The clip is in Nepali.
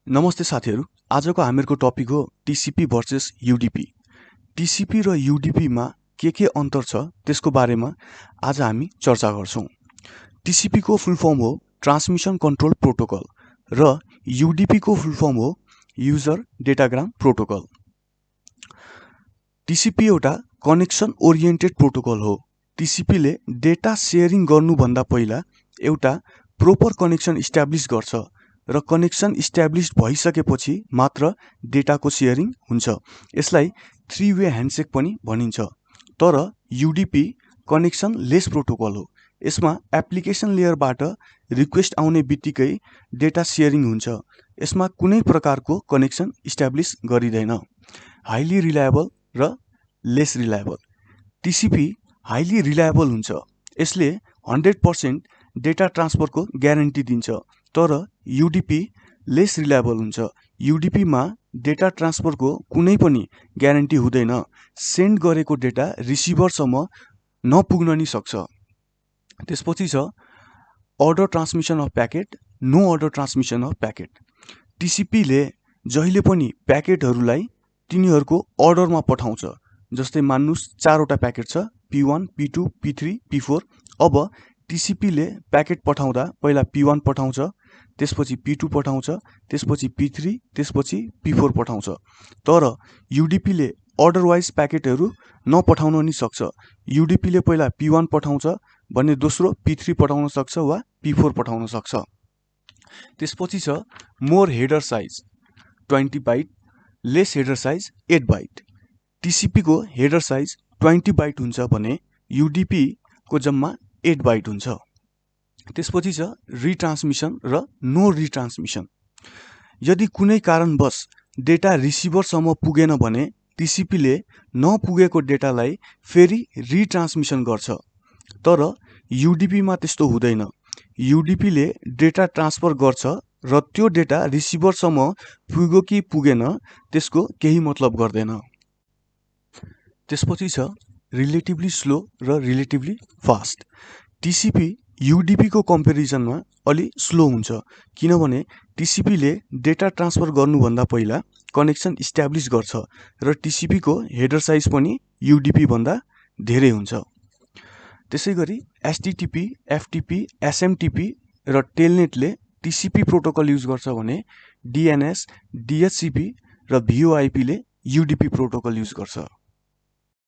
नमस्ते साथीहरु, आजको हामीहरुको टपिक हो TCP भर्सेस UDP। TCP र UDP मा के अन्तर छ त्यसको बारेमा आज हामी चर्चा गर्छौं। TCP को फुल फर्म हो ट्रान्समिसन कन्ट्रोल प्रोटोकल र UDP को फुल फर्म हो युजर डेटाग्राम प्रोटोकल। TCP एउटा कनेक्सन ओरिएन्टेड प्रोटोकल हो। TCP ले डेटा शेयरिङ गर्नु भन्दा पहिला एउटा प्रोपर कनेक्सन इस्टाब्लिश गर्छ र कनेक्सन इस्टाब्लिश भइसकेपछि मात्र डेटाको शेयरिङ हुन्छ। यसलाई थ्री वे ह्यान्डसेक पनि भनिन्छ। तर UDP कनेक्सन लेस प्रोटोकल हो। यसमा एप्लिकेसन लेयरबाट रिक्वेस्ट आउने बित्तिकै डेटा शेयरिङ हुन्छ। यसमा कुनै प्रकारको कनेक्सन इस्टाब्लिश गरिदैन। हाइली रिलायबल र lace reliable. TCP highly reliable हुन्छ। यसले 100% डेटा ट्रान्सफरको ग्यारेन्टी दिन्छ। तर UDP लेस रिलायबल हुन्छ। UDP मा डेटा ट्रान्सफरको कुनै पनि ग्यारेन्टी हुँदैन। सेन्ड गरेको डेटा रिसिभरसम्म नपुग्न नि सक्छ। त्यसपछि छ order transmission of packet, no order transmission of packet. TCP ले जहिले पनि प्याकेटहरूलाई तिनीहरूको अर्डरमा पठाउँछ। जस्तै मान्नुस् 4 वटा प्याकेट छ, P1, P2, P3, P4। अब TCP ले प्याकेट पठाउँदा पहिला P1 पठाउँछ, त्यसपछि P2 पठाउँछ, त्यसपछि P3, त्यसपछि P4 पठाउँछ। तर UDP ले अर्डर वाइज प्याकेटहरू नपठाउन नि सक्छ। UDP ले पहिला P1 पठाउँछ भने दोस्रो P3 पठाउन सक्छ वा P4 पठाउन सक्छ। त्यसपछि छ more header size 20 byte, less header size 8 byte. TCP को हेडर साइज 20 बाइट हुन्छ भने UDP को जम्मा 8 बाइट हुन्छ। त्यसपछि छ रिट्रान्समिसन र नो रिट्रान्समिसन। यदि कुनै कारणवश डेटा रिसिभरसम्म पुगेन भने TCP ले नपुगेको डेटालाई फेरि रिट्रान्समिसन गर्छ। तर UDP मा त्यस्तो हुँदैन। UDP ले डेटा ट्रान्सफर गर्छ र त्यो डेटा रिसिभरसम्म पुग्यो कि पुगेन त्यसको केही मतलब गर्दैन। त्यसपछि छ रिलेटिभली स्लो र रिलेटिभली फास्ट। TCP UDP को कम्पेरिजनमा अलि स्लो हुन्छ किनभने TCP ले डेटा ट्रान्सफर गर्नुभन्दा पहिला कनेक्सन इस्टाब्लिश गर्छ र TCP को हेडर साइज पनि UDP भन्दा धेरै हुन्छ। त्यसैगरी HTTP, FTP, SMTP र टेलनेट ले TCP प्रोटोकल युज गर्छ भने DNS, DHCP र VoIP ले UDP प्रोटोकल युज गर्छ।